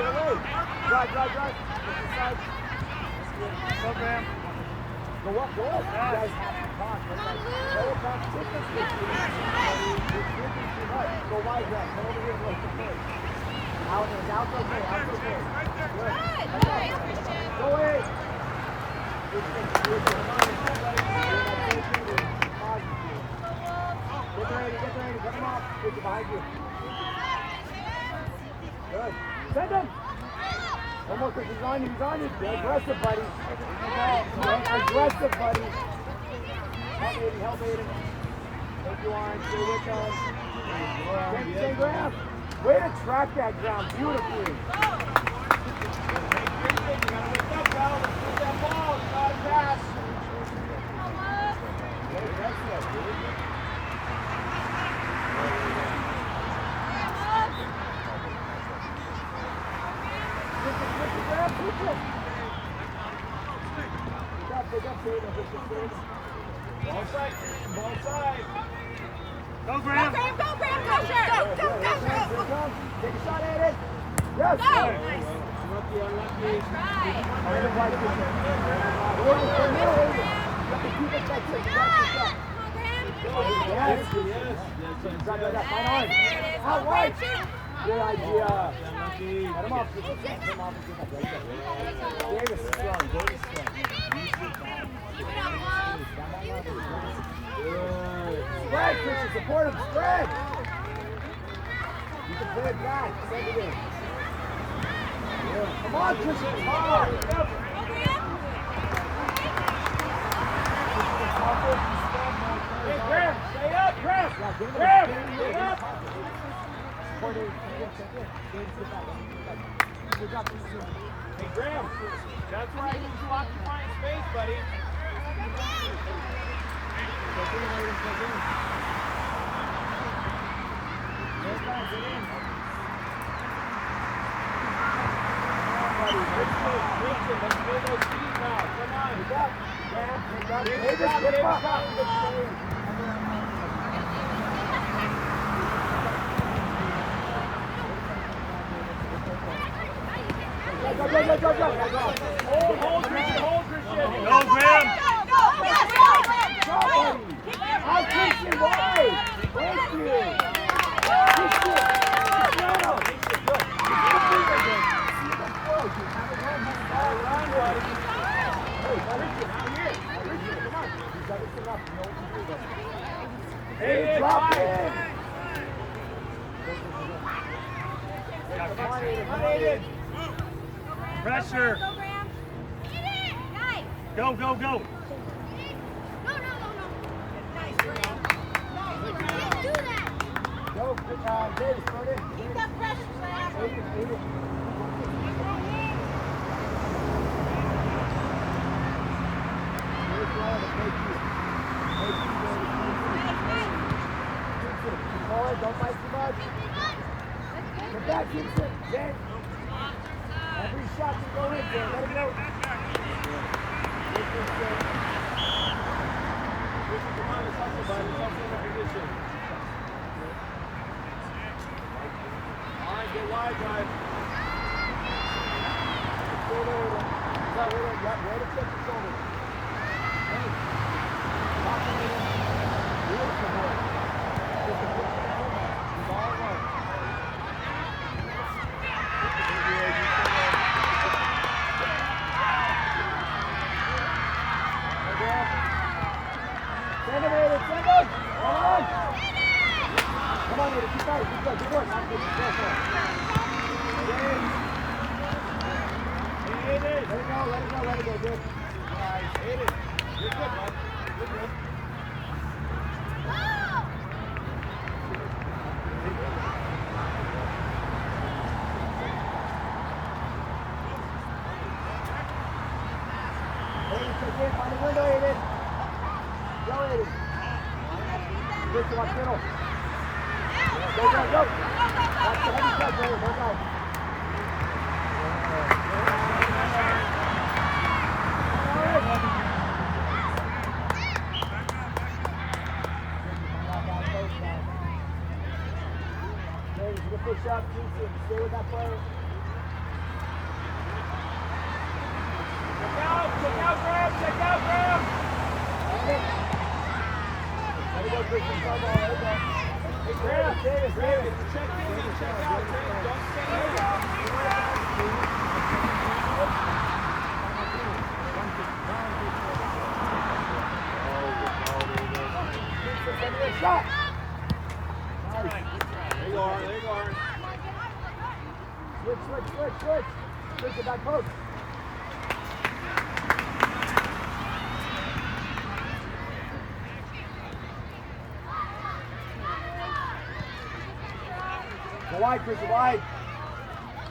away. Drive. Get inside. Go, Graham. Go up. You guys have to talk. No competition. You're thinking too much. Go wide, Graham. Come over here and look. Out's okay. Good. Go away. Get ready. Come him off. Put you behind you. Good. Send him. One more quick. He's on you. You're aggressive, buddy. Help Aiden. Take you on. Stay with us. Same ground. Way to track that ground beautifully. You gotta wake up, pal. Let's get that ball. You gotta pass. Ball side. Go, Graham. Go, sure. Go. Take a shot at it. Yes. Go. Unlucky. Out wide. Good idea. Let him off. Davis is strong. Spread, Christian. Support him. Spread. You can play it back. Send it in. Come on, Christian. Come on. Hey, Graham. Stay up, Graham. Graham. Stay up. Hey, Graham. That's where I need you occupying space, buddy. Let's play those feet now. Come on. Go. Hold, Christian. Go, Graham. Out, Christian, wide. Thank you. Christian. Hey, drop it. Pressure. Go. No. Nice, Graham. Do that. Go, Davis, throw it in. Keep that pressure, Sam. Don't fight too much. Come back, Gibson. Jen. Every shot can go in there. Let him go. Come on, let's hustle, buddy. Let's hustle in the position. All right, get wide, guys. Stay there. Way to check the shoulders. Hey. Lock him in. Beautiful boy. Just a quick step. He's all right. Send him, Aiden. Come on. Come on, Aiden. Keep going. Good work. Go for it. Let it go. Good. Nice. Aiden. You're good, bud. You're good. Aiden, take it. Find the window, Aiden. Go, Aiden. Good, watch middle. Go. Watch the heavy touch, Aiden. Work out. Push up, keep it. Stay with that player. Check out, Graham! Check out, Graham! There you go, Christian. There you go. Hey, Graham, Davis, Davis. Check in and check out. Don't stay out. Shot! Nice. There you are, there you are. Switch. Switch it back post. Go wide, Chris, wide.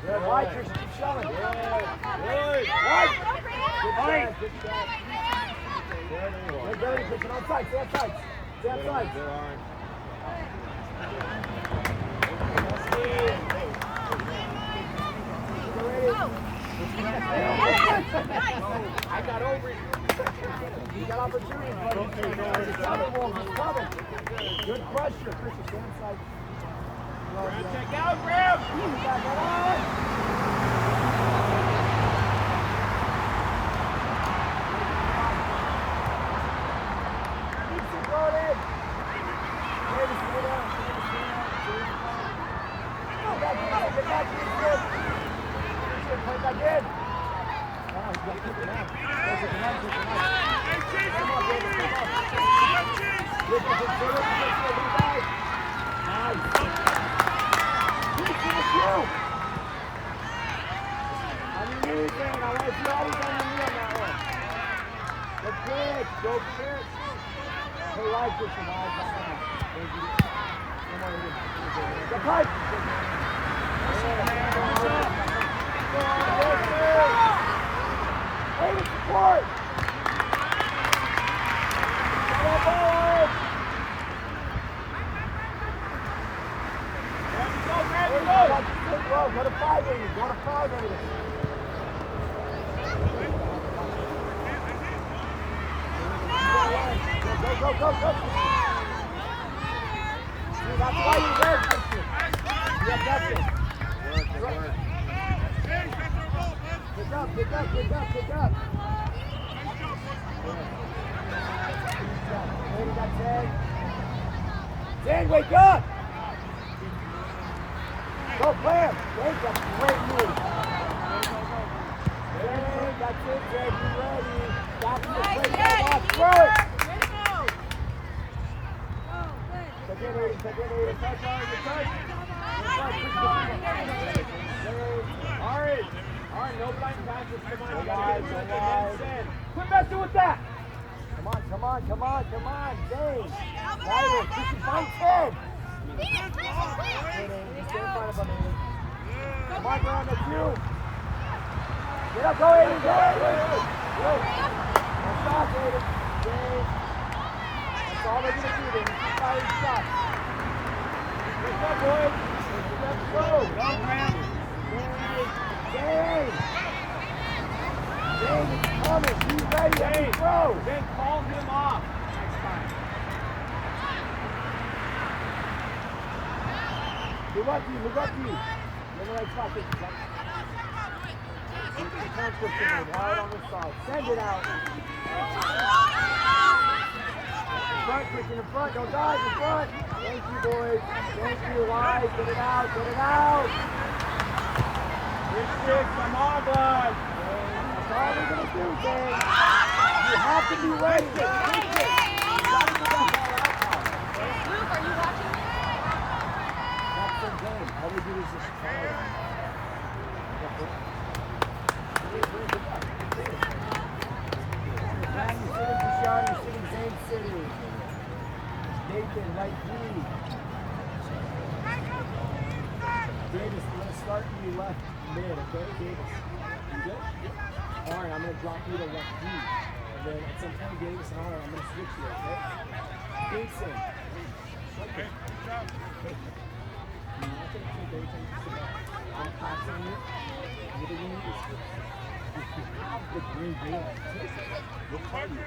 Good, wide, Chris, keep shoving. Good. Wide. Good shot, good shot. Good, dirty, Christian, outside, stay outside. Stay outside. I got over it. You got opportunities, buddy. It's coming. Good pressure, Christian, stay inside. Check out, Graham! Back it on! Keeps it loaded! Davis, get down. Get back in. Get play back in. Now, he's got to keep it out. Keep it out. Come on, Davis, come on. Nice. You. On your knees, man. I want you always on your knee on that one. Go quick. Go quick. Hey, wide, Christian. Wide. Go pipe. Hey, the support. Go forward. Go to 580. Go to 580. Go. See, that's why you're there, Christian. You have nothing. Work. Pick up. Lady got 10. 10, wake up! Go, Clam! James, that's a great move. James, that's it, James. You ready? That's the play. Go, throw it! Take it, Aiden. Touch on your touch. Alright, no blind passes. Come on, guys. Quit messing with that! Come on, James. Ryder, Christian, find 10. Come on, Graham, that's you. Get up, go, Aiden, go. Don't stop, Aiden. That's all they're going to do. They need to fire and stop. What's up, boys? Let's go. Go, Graham. James, it's coming. He's ready. Let's throw. Then call him off next time. Look up to you. You're in the right spot. Wide on the side. Send it out. In front, Christian, in front. Don't dive, in front. Thank you, boys. Thank you. Wide. Get it out. Good. Come on, bud. That's all we're going to do, James. You have to be ready. You got to get that ball out. Luke, are you watching me? That's the game. All we do is just try it. You're sitting Zane City. Nathan, right knee. Davis, we're going to start you left mid, okay? Davis. You good? Alright, I'm going to drop you to left knee. And then at some point, Davis and Alright, I'm going to switch you, okay? Jason. Okay. Good job. Okay. I'm passing you. You're the wing. If you have the green veil, we'll call you.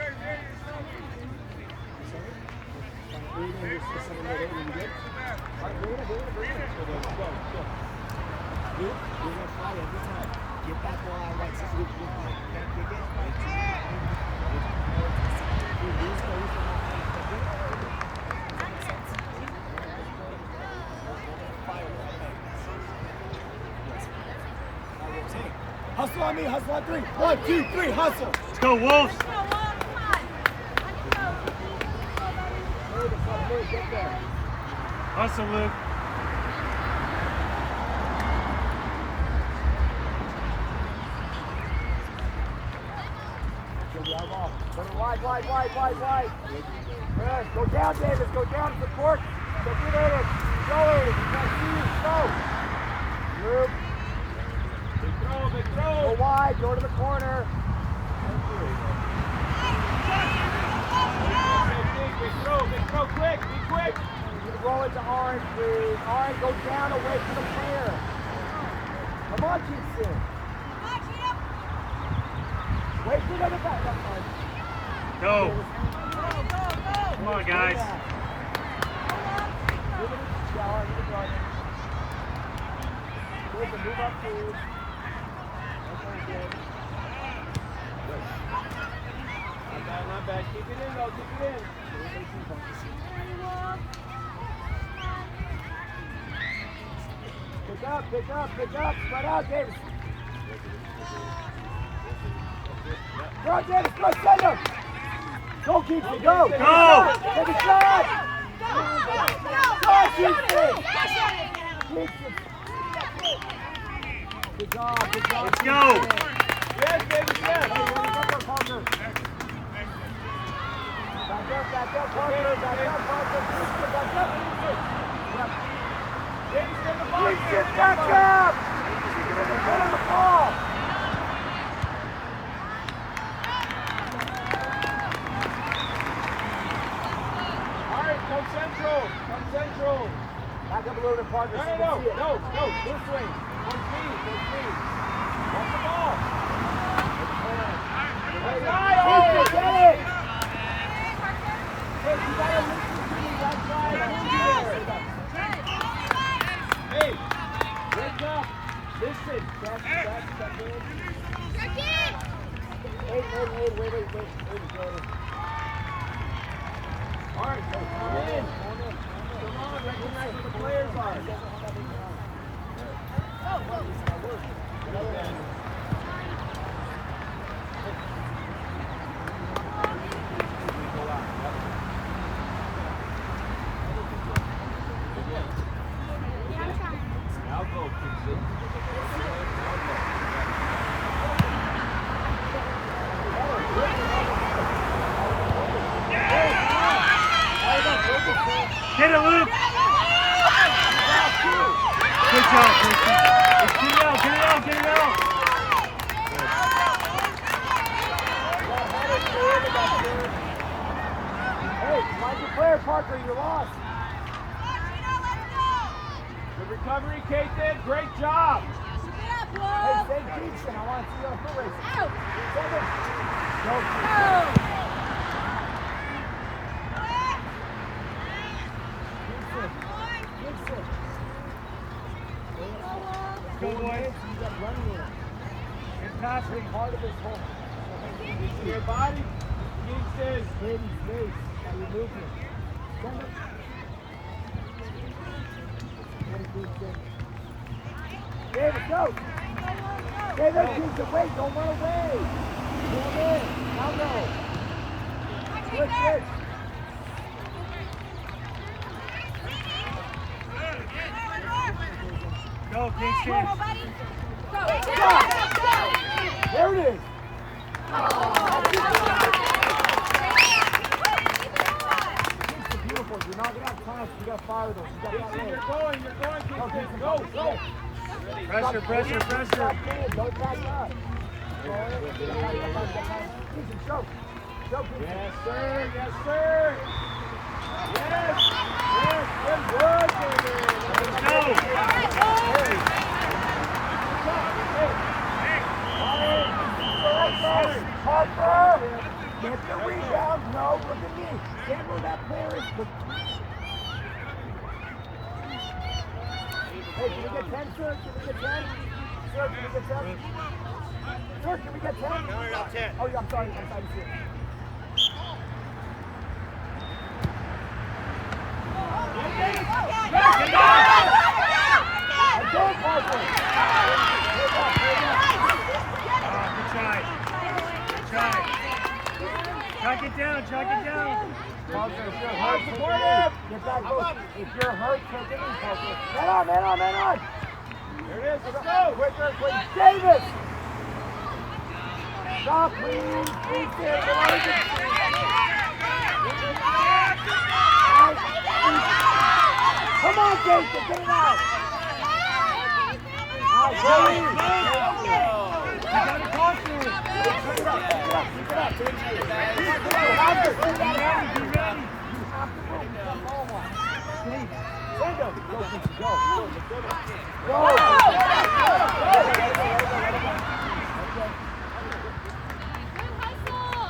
Sorry? Aiden, you're still sitting there. Aiden, you good? Alright, bring it in. Go. Dude, you're going to fly every time. Get that ball out right so you can't kick it. Right to hustle on me, hustle on 3. 1, 2, 3, hustle. Let's go, Wolves. Hustle, Luke. Wide. Good. Go down, Davis. Go down. Support. Go get at it. Go in. You got to see you. Go. Luke. Big throw. Go wide. Go to the corner. Big throw. Quick. Be quick. You roll it to Orange, please. Orange, go down away from the player. Come on, Kingston. Wait for the back. Go. Come on, guys. Move up, please. Not bad. Keep it in, though. Keep it in. Pick up. Spread out, Davis. Go, Davis. Go, send him. Go, Keith. Go. Take a shot. Go, Keith. Good job. Let's go. Yes, baby, yes. Back up, Parker. Back up, Parker. Back up. Back up. Get on the ball. All right, come central. Back up a little bit, Parker. No. This way. One speed. Watch the ball. Get it. Hey, you gotta listen to me. That's right. Hey, wake up. Listen. Step in. Wait. All right, so come in. Come on, recognize who the players are. Now go, Kingston. Get it, Luke. Good job, Christian. Get it out. Hey, mind your player, Parker. You're lost. Good recovery, Kathan. Great job. Hey, stay Kingston. I want to see you on foot race. Go. Kingston. Go, boys. You got running in. Good pass. Big part of his home. Your body, Kingston. Space. Now you move him. Send him. David, go. David, Kingston, wait. Don't run away. Pull in. Now go. Switch. Go, Kingston. There it is. Kingston, beautiful. You're not going to have time. You got to fire those. You got that leg. You're going, Kingston. Go. Pressure. Don't back up. Kingston, show. Yes, sir. Yes. Good work, David. Let's go. Harper! Get the rebound. No, look at me. Stand where that player is. Hey, can we get 10, sir? Can we get 10? sir, can we get 10? Sir, can we get 10? No, you're not 10. Oh, yeah, I'm sorry to see it. Again, Parker! Good try. Good try. Chuck it down, chuck it down. Parker, if you're hurt, take it in. Get back, go. If you're hurt, take it in, Parker. Man on, man on, man on! There it is, let's go! Quicker, quick, Davis! Stop, please! Please, Davis, come on, Jason, get it out! All right, please! You gotta talk to him. Keep it up, keep it up, keep it up. Be ready, be ready. You have to move the ball one. Bingo! Go, Quincy, go. Go!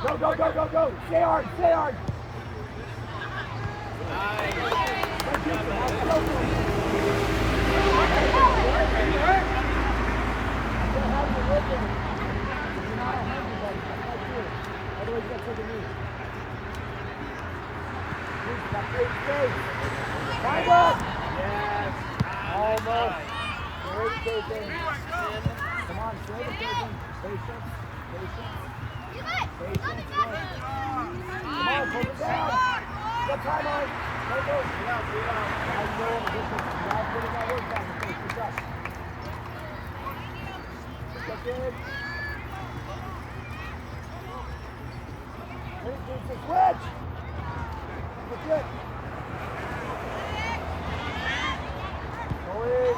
Go, go, go, go, go! Stay hard, stay hard! Find up! Yes! Almost! Great taking. Come on, slow the taking. Patience. Patience. Patience. Come on, pull it down. Get time on. Go, go. Guys, go over this. Guys, put that work back and finish this up. Get in. It's a switch. That's it. Go in.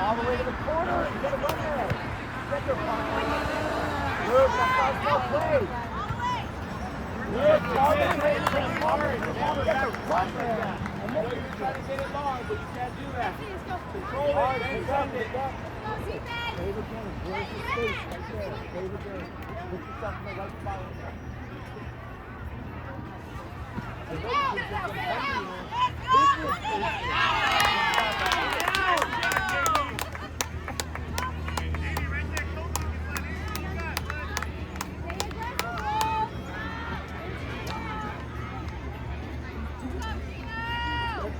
All the way to the corner. You gotta run there. Get your partner. Luke, that's no play. Luke, all the way to the corner. You gotta get the run there. And then you try to get it long, but you can't do that. Control it. Pick up. David James, where's the space? Right there. David James. Put yourself in the right spot.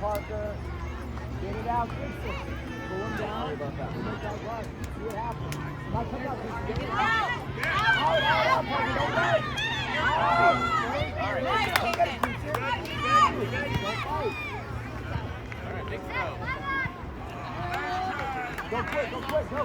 Parker, get it out, fix it. Going down. Make that right. See what happens. Might come up. Get it out. Out, Parker. Don't wait. Out. Go quick, go.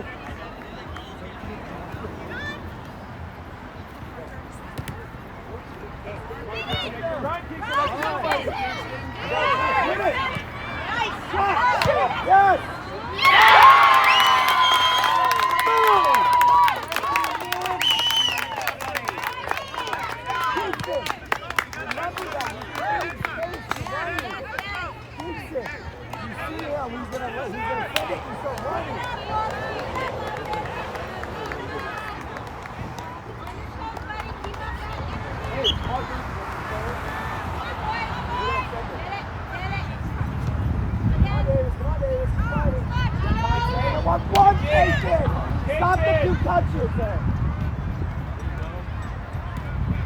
Yes! Stop the two touches there.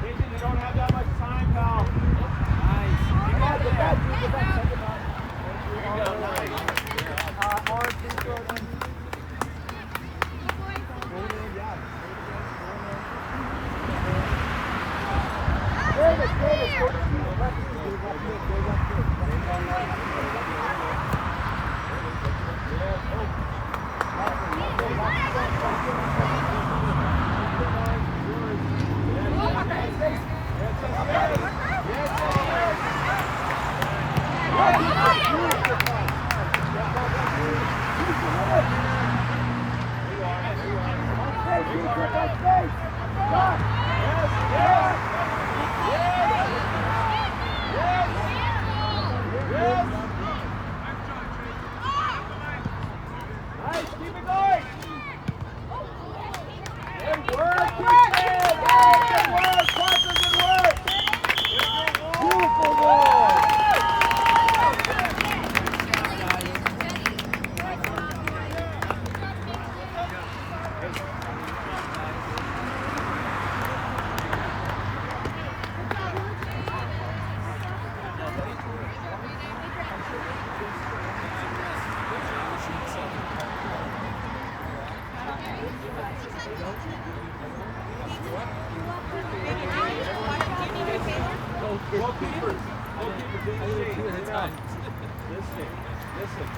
Jason, you don't have that much time, pal. Nice. You got the back. Take it out. Orange, throw it in. Davis, go to the left. Goalkeepers. Goalkeepers, in the shade. Sit down. Listen. Listen.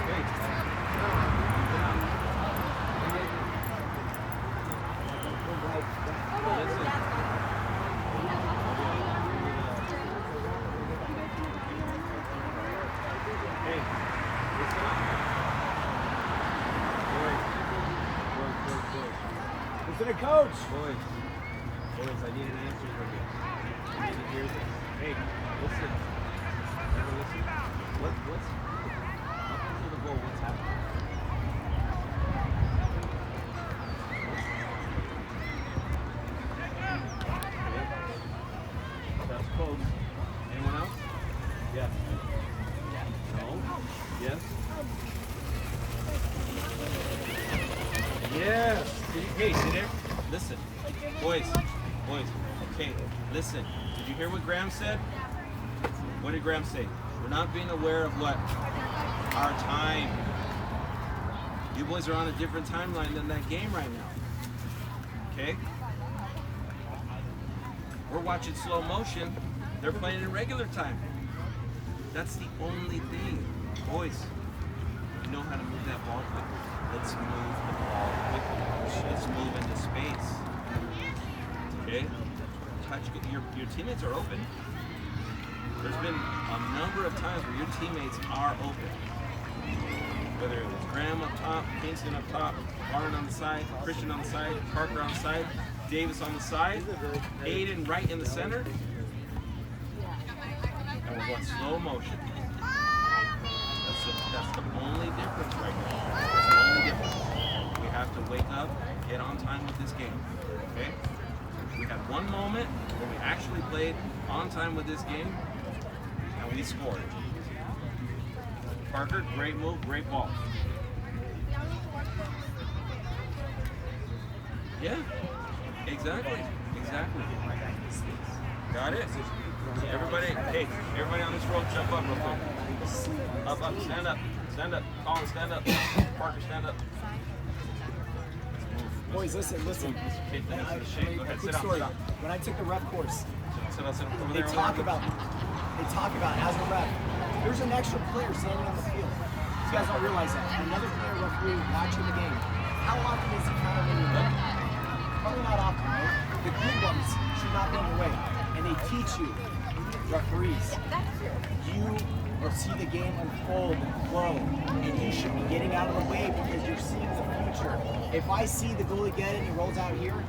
Wait. Sit down. Listen. Hey, listen up. Boys. Listen to coach. Boys, I need an answer from you. I need to hear this. Hey, listen. Everyone listen. What's up until the goal? What's happening? That's close. Anyone else? Yes. No? Yes? Yes! Hey, sit there. Listen. Boys. Okay, listen. Did you hear what Graham said? What did Graham say? We're not being aware of what? Our time. You boys are on a different timeline than that game right now. Okay? We're watching slow motion. They're playing in regular time. That's the only thing. Boys, you know how to move that ball quickly. Let's move the ball quickly. Let's move into space. Okay? Your teammates are open. There's been a number of times where your teammates are open. Whether it was Graham up top, Kingston up top, Warren on the side, Christian on the side, Parker on the side, Davis on the side, Aiden right in the center. And we're going slow motion. That's the only difference right now. That's the only difference. We have to wake up, get on time with this game. Okay? We had one moment where we actually played on time with this game, and we scored. Parker, great move, great ball. Yeah, exactly. Got it? Everybody on this road, jump up real quick. Up, stand up. Colin, stand up. Parker, stand up. Boys, listen. Go ahead, sit down. When I took the ref course, Sit down. they talk about as a ref, there's an extra player standing on the field. You guys don't realize that. Another player referee watching the game. How often is he counted in your way? Probably not often, right? The good ones should not be in your way. And they teach you, referees, you will see the game unfold and flow, and you should be getting out of the way because you're seeing the future. If I see the goalie get it and he rolls out here,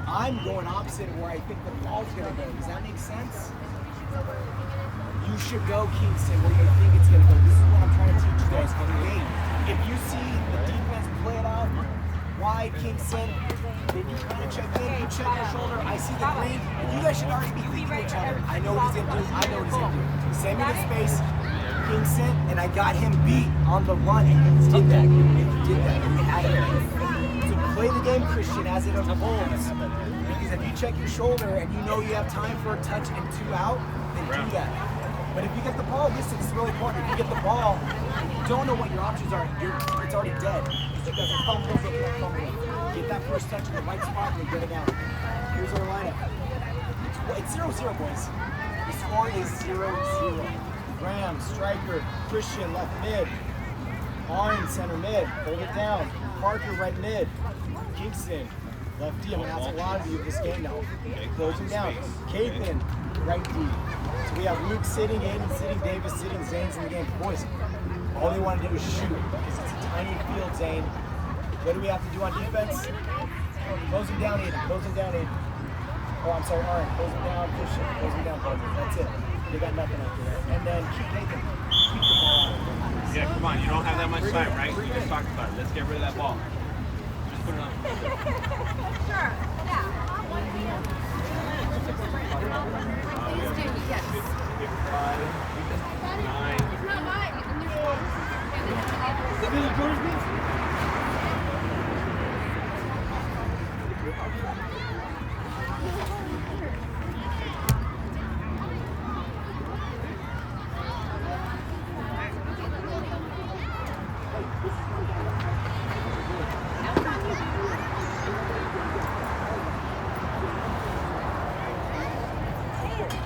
I'm going opposite of where I think the ball's going to go. Does that make sense? You should go, Kingston, where you think it's going to go. This is what I'm trying to teach you guys from the game. If you see the defense play it out, wide, Kingston, then you kind of check in, you check your shoulder, I see the green, and you guys should already be thinking each other. I know what he's going to do. Send me the space, Kingston, and I got him beat on the run, and he did that. You had it. So play the game, Christian, as it unfolds. Because if you check your shoulder and you know you have time for a touch and 2 out, then do that. But if you get the ball, listen, it's really important. If you get the ball and you don't know what your options are, it's already dead. You guys are fumbling. Get that first touch in the right spot and get it out. Here's our lineup. It's 0-0, boys. The score is 0-0. Graham, striker, Christian, left mid. Arn, center mid. Hold it down. Parker, right mid. Kingston, left D. I'm going to ask a lot of you this game now. Closing down. Caithan, right D. So we have Luke sitting, Aiden sitting, Davis sitting, Zane's in the game. Boys, all they want to do is shoot because it's a tiny field, Zane. What do we have to do on defense? Close him down, Aiden. Oh, I'm sorry, Aaron. Close him down, Christian. Close him down, Parker. That's it. They got nothing after that. And then keep Nathan. Keep the ball out. Yeah, come on. You don't have that much time, right? We just talked about it. Let's get rid of that ball. Just put it on. Sure. Yeah. Please do, yes. 55, 9. It's not mine.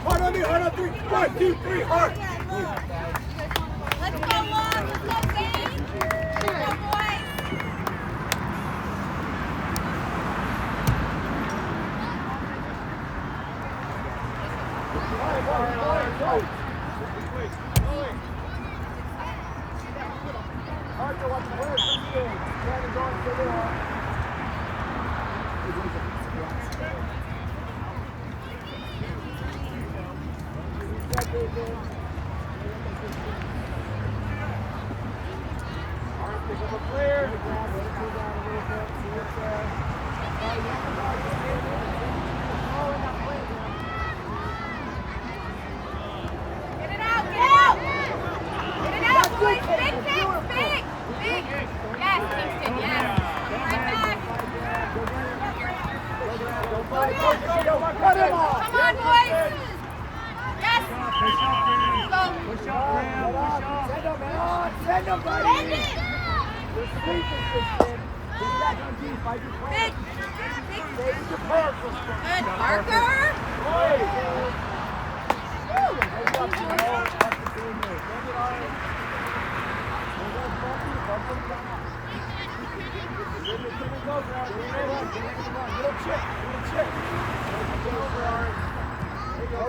Parker! on me, hard on three. 1, 2, 3, hard. Let's go, Love. Let's go, Zane. Here we go, boys. Hard to watch the players. Standing going to the pick up a player. Get it out, get out. Get it out, boys. Big kick, big. Big. Yes, Kingston, yes. Right back. Cut him off. Come on, boys. Yes. Push up, Graham. Go. Push up, Graham. Push up. Send him, man. Send him, buddy. Send it. There's sleeping system. Get back on deep. Fight your plan. Big. Save your purple. Good, Parker.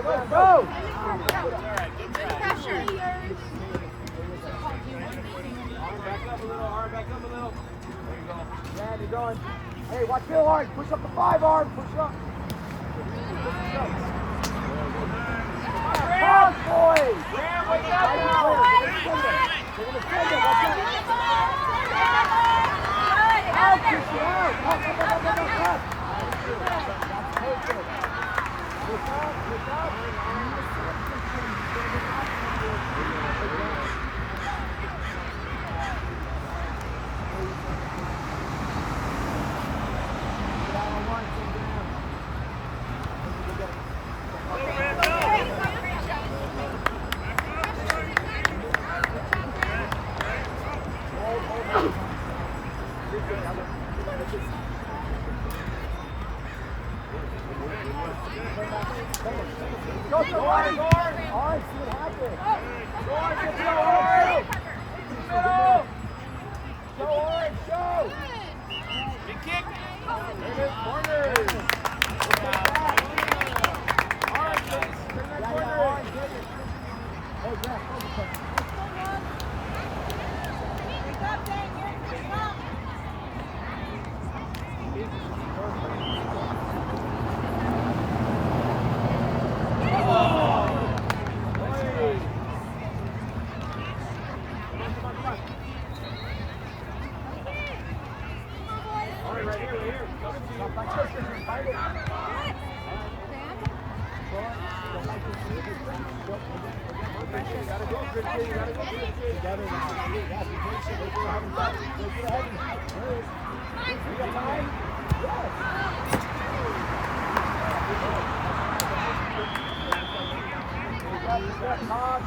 Let's go! Good pressure. Back up a little, Arm, back up a little. There you go. Yeah, you're going. Hey, watch Bill, Arm. Push up the 5, Arm. Push up. Come on, boys! Graham, wake up now! They're going to send him. Watch out. Out, push it out. Up. That's perfect. Push up. Go to Warren! Alright, see what happens. Go on, get to Warren! Middle! Show Warren, show! Big kick! There it is, corner! Alright, turn that corner! Hey, Grant, focus on it.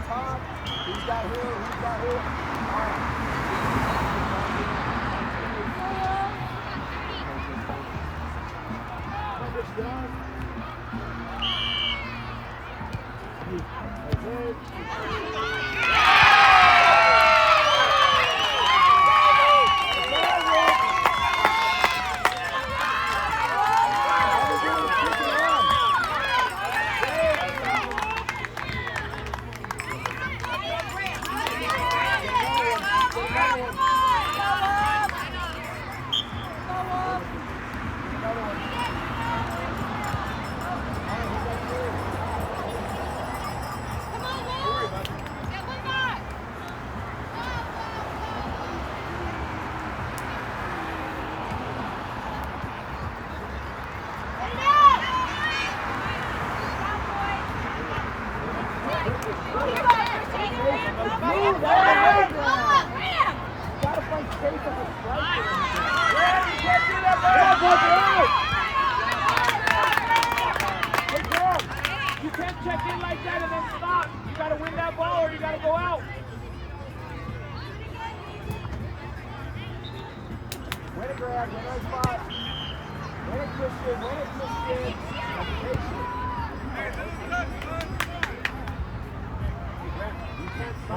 Tom. He's got who? All right. You can't check in like that and then stop. You got to win that ball or you got to go out. Win it, Grab. Win our spot. Win it, Christian. Win it, Christian.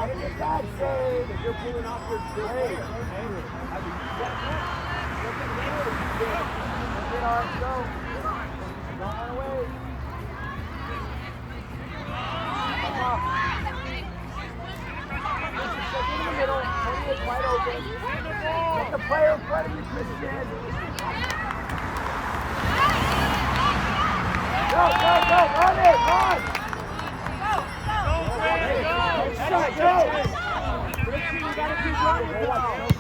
Not in the back save. If you're pulling off your blade. Get on, go. Don't run away. Come on. Check in the middle. Tony is wide open. Get the player in front of you, Christian. Go, go, go. Run it, run. Go. Christian, you gotta keep running now.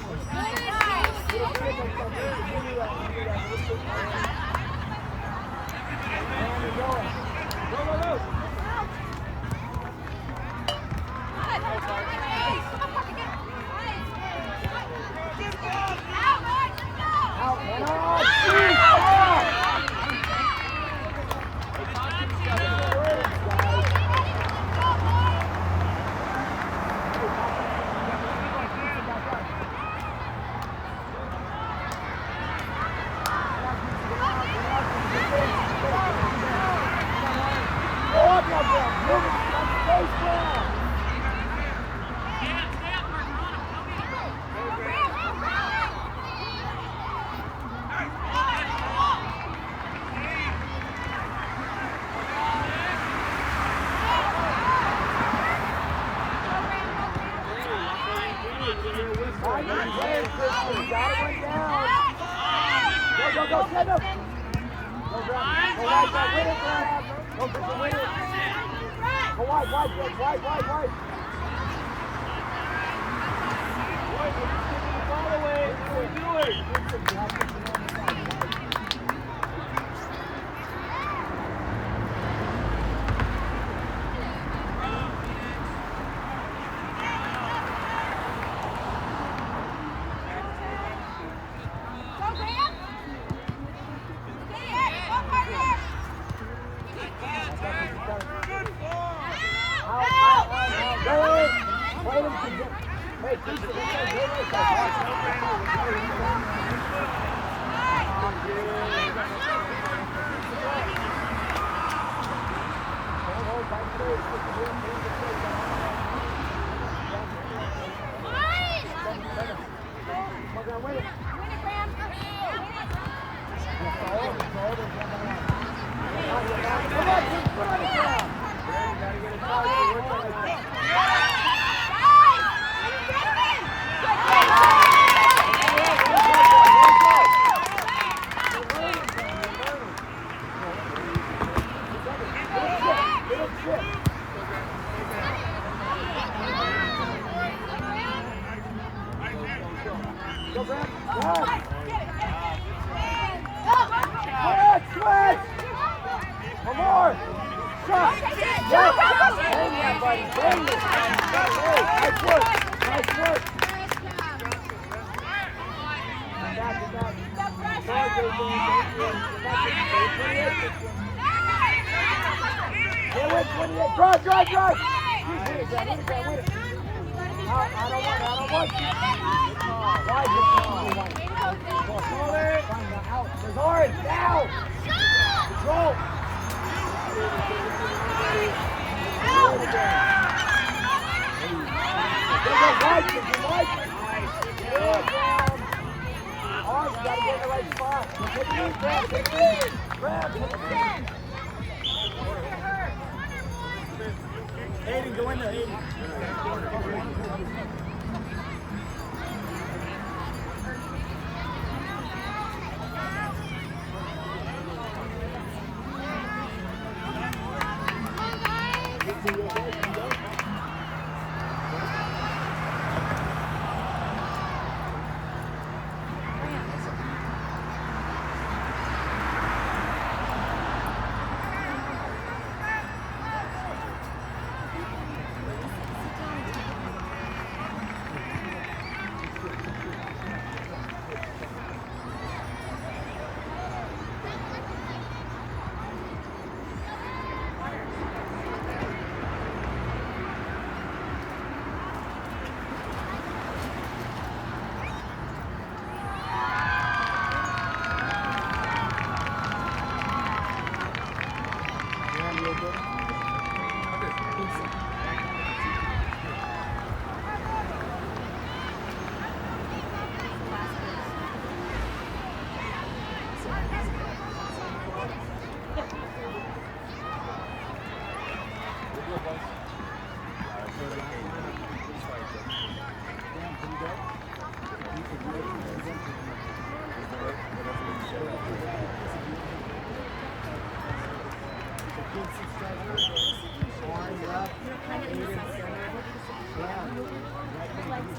Aiden, go in there, Aiden.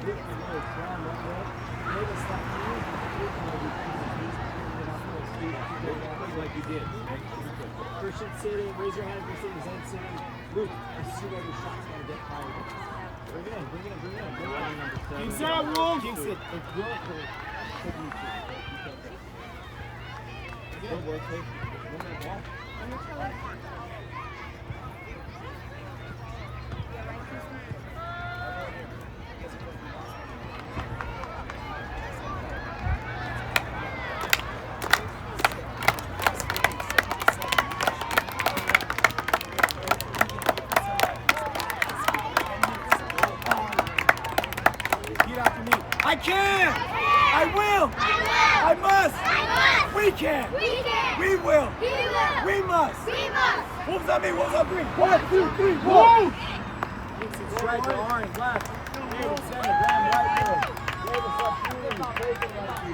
Like you did. Christian sitting, raise your hand if you're sitting, Zen sitting. Luke, I see where your shot's going to get fired. Bring it in. Keep that, Wolf! Keep it. It's your court. Good work, Kate. One minute ball. I can! I will! I must! We can! We will! We must! Wolves on me! Wolves on three! 1, 2, 3, Wolves! Striker, orange, left. David, center, Graham, right middle. Davis, left, Cooley, Bacon, left,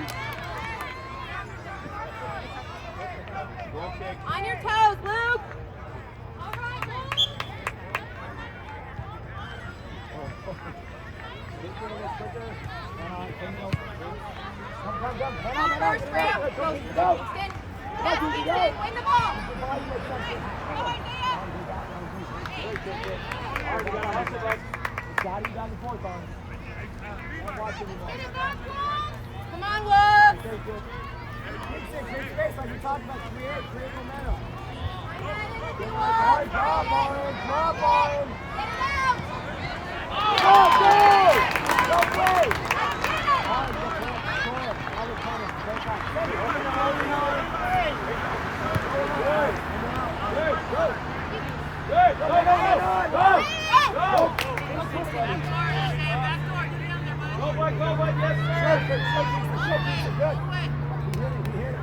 Ball kick. On your toes, Luke. All right, Luke. First ramp. Kingston. Win the ball. Got him down the fourth arm. Don't watch anymore. Come on, Wolves. Take space like you talked about. Create momentum. Hard drop on him. Drop on him. Get it out. Go, play! Go, play! Hard, go, play. Other corner. Go back. Steady. Open up, open up. Good. Good. Good. Good. Go, go, go, go. Go. Go, boy, yes, sir. Good. He hit it.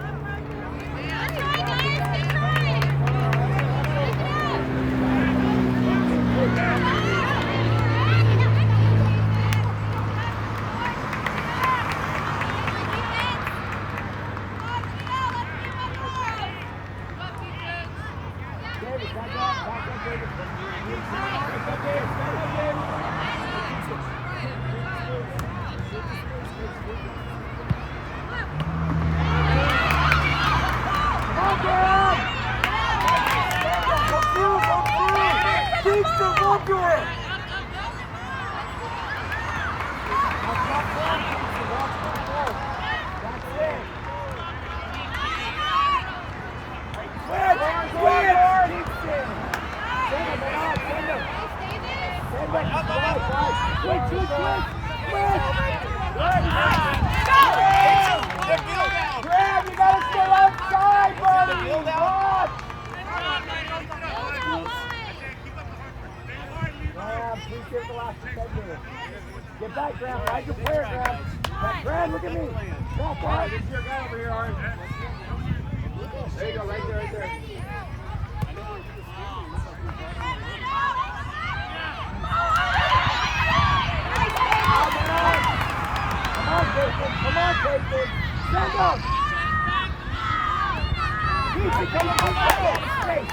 David, back up, David. Graham, you gotta stay outside, buddy! Graham, please get the last 10 minutes. Get back, Graham. Ride your player, Graham. Graham, look at me. Back, Graham. Get your guy over here, Art. There you go, right there, right there. Come on, Jason. Come on, Jason. Stand up. Easy, come on, come on. Straight.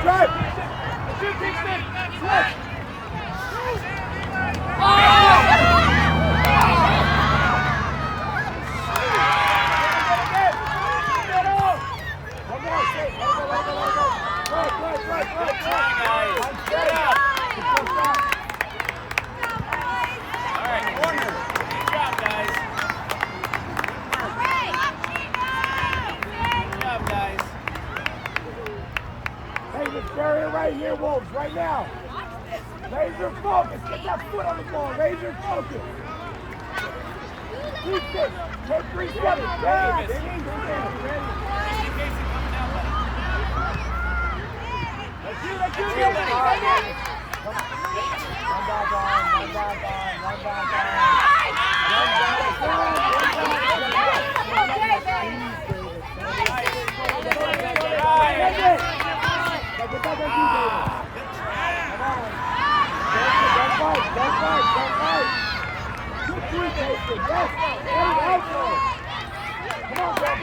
Drive! Shoot, Kingston! Switch! Right here, Wolves, right now. Laser focus. Get that foot on the ball. Laser focus. Keep it. Take 3 steps. Yeah, Let's do gonna do, David? Come on. Don't fight. Good three, Jason. Yes. Get it out there. Come on, Graham.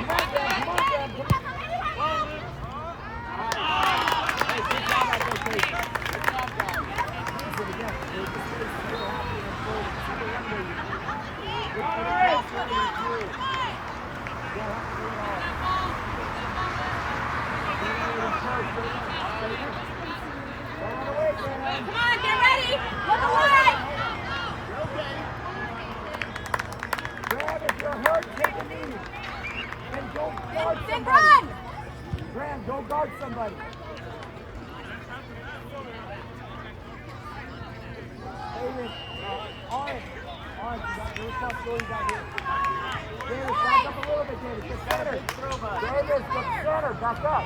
Hey, good job out there, Jason. Good job, guys. Use it again. There's the space to go happy and forward. See the one way. Good for the pass, what do you do? You don't have to do it all. Come on, get ready. Look away. Graham, if you're hurt, take a knee. And go guard Then somebody. run. Graham, go guard somebody. David, Orange, you got your responsibilities out here. David, back up a little bit, David. Get center. David, get center. Back up.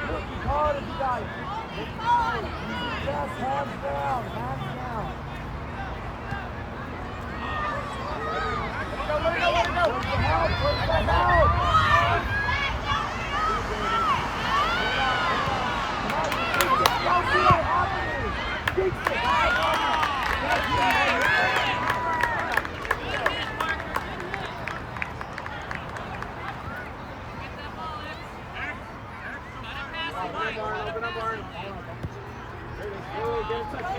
Look as hard as you guys. Just hands down. Let it go. Where's the help? Don't see it happening. Keep it. Open up, Barn. Get a touch.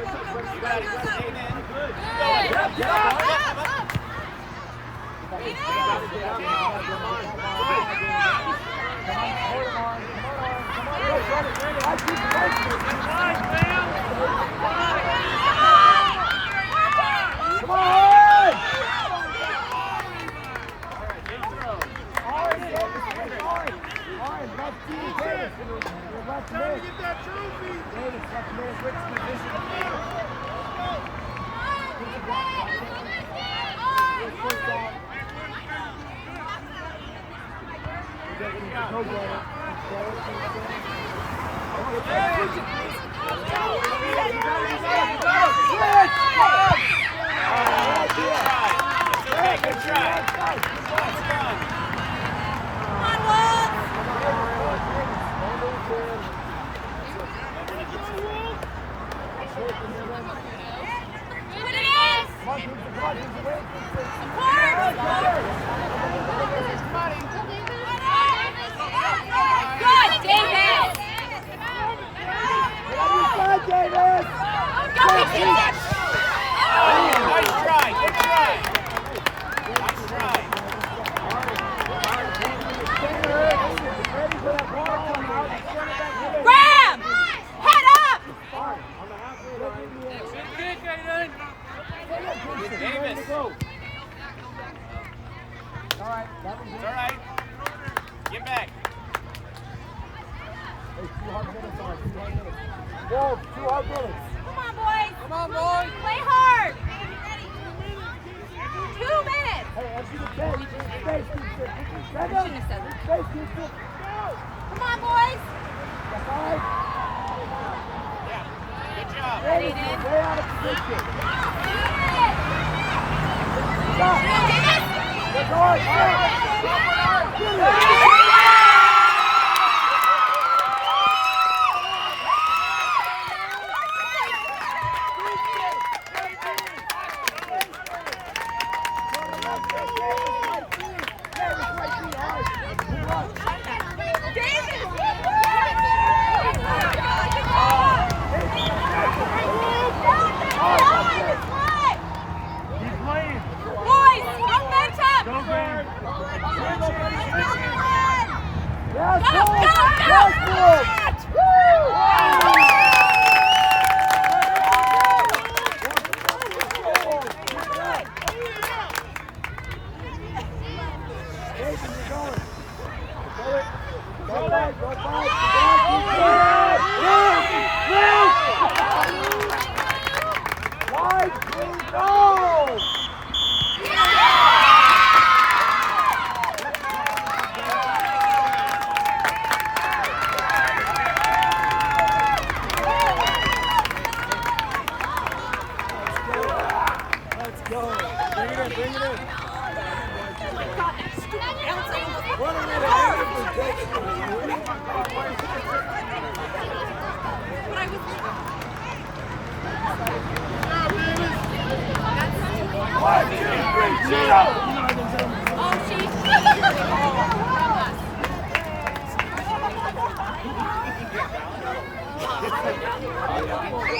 You got it. Amen. Good. Time to get that trophy! Davis, left mid, switch position. First down. Good try. Come on, Wolves. Put it in. Good, Davis. Davis! Go, Davis. Nice try. Good try. Nice try. Graham! Head up! Davis. All right. It's all right. Get back. Hey, 2 hard minutes on. 2 hard minutes. Wolves, 2 hard minutes. Come on, boys. Play hard. 2 minutes. Hey, empty the bench. Space, Shouldn't have said that. Space, go. Come on, boys. That's all right. Yeah. Good job. Davis, you're way out of position. Stop. Davis. That's all right. Get it. Bring it in. my God, that stupid bounce. I almost What a minute, but I was. One, two, three, Chino! Oh, she. From us.